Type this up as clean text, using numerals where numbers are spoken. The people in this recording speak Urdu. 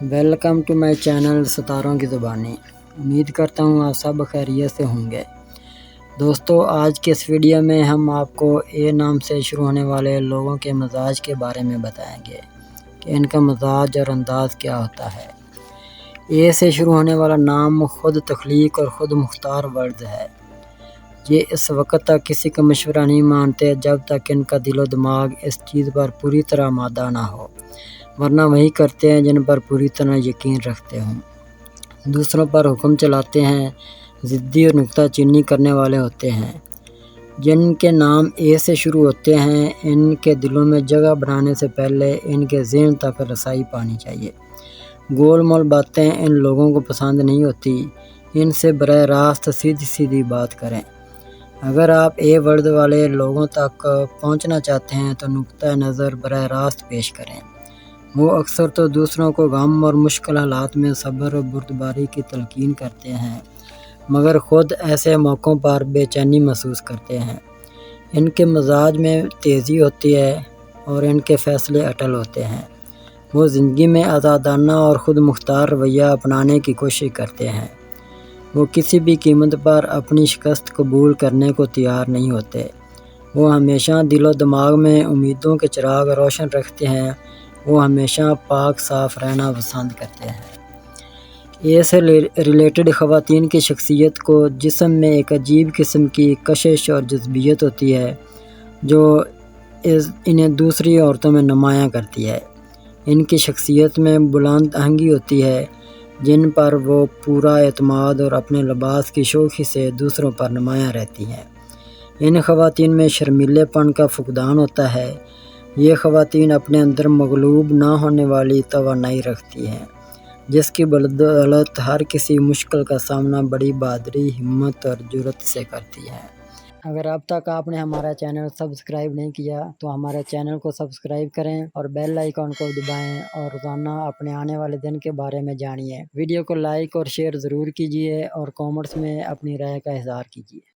ویلکم ٹو مائی چینل ستاروں کی زبانی۔ امید کرتا ہوں آپ سب خیریت سے ہوں گے۔ دوستو، آج کے اس ویڈیو میں ہم آپ کو اے نام سے شروع ہونے والے لوگوں کے مزاج کے بارے میں بتائیں گے کہ ان کا مزاج اور انداز کیا ہوتا ہے۔ اے سے شروع ہونے والا نام خود تخلیق اور خود مختار ورڈ ہے۔ یہ اس وقت تک کسی کا مشورہ نہیں مانتے جب تک ان کا دل و دماغ اس چیز پر پوری طرح آمادہ نہ ہو، ورنہ وہی کرتے ہیں جن پر پوری طرح یقین رکھتے ہوں۔ دوسروں پر حکم چلاتے ہیں، ضدی اور نکتہ چینی کرنے والے ہوتے ہیں۔ جن کے نام اے سے شروع ہوتے ہیں، ان کے دلوں میں جگہ بنانے سے پہلے ان کے ذہن تک رسائی پانی چاہیے۔ گول مول باتیں ان لوگوں کو پسند نہیں ہوتی۔ ان سے براہ راست سیدھی سیدھی بات کریں۔ اگر آپ اے ورڈ والے لوگوں تک پہنچنا چاہتے ہیں تو نقطہ نظر براہ راست پیش کریں۔ وہ اکثر تو دوسروں کو غم اور مشکل حالات میں صبر اور بردباری کی تلقین کرتے ہیں، مگر خود ایسے موقعوں پر بے چینی محسوس کرتے ہیں۔ ان کے مزاج میں تیزی ہوتی ہے اور ان کے فیصلے اٹل ہوتے ہیں۔ وہ زندگی میں آزادانہ اور خود مختار رویہ اپنانے کی کوشش کرتے ہیں۔ وہ کسی بھی قیمت پر اپنی شکست قبول کرنے کو تیار نہیں ہوتے۔ وہ ہمیشہ دل و دماغ میں امیدوں کے چراغ روشن رکھتے ہیں۔ وہ ہمیشہ پاک صاف رہنا پسند کرتے ہیں۔ اے سے ریلیٹڈ خواتین کی شخصیت کو جسم میں ایک عجیب قسم کی کشش اور جذبیت ہوتی ہے جو انہیں دوسری عورتوں میں نمایاں کرتی ہے۔ ان کی شخصیت میں بلند آہنگی ہوتی ہے جن پر وہ پورا اعتماد اور اپنے لباس کی شوخی سے دوسروں پر نمایاں رہتی ہیں۔ ان خواتین میں شرمیلے پن کا فقدان ہوتا ہے۔ یہ خواتین اپنے اندر مغلوب نہ ہونے والی توانائی رکھتی ہیں، جس کی بدولت ہر کسی مشکل کا سامنا بڑی بہادری، ہمت اور جرأت سے کرتی ہیں۔ اگر اب تک آپ نے ہمارا چینل سبسکرائب نہیں کیا تو ہمارے چینل کو سبسکرائب کریں اور بیل آئیکن کو دبائیں اور روزانہ اپنے آنے والے دن کے بارے میں جانیے۔ ویڈیو کو لائک اور شیئر ضرور کیجیے اور کامنٹس میں اپنی رائے کا اظہار کیجیے۔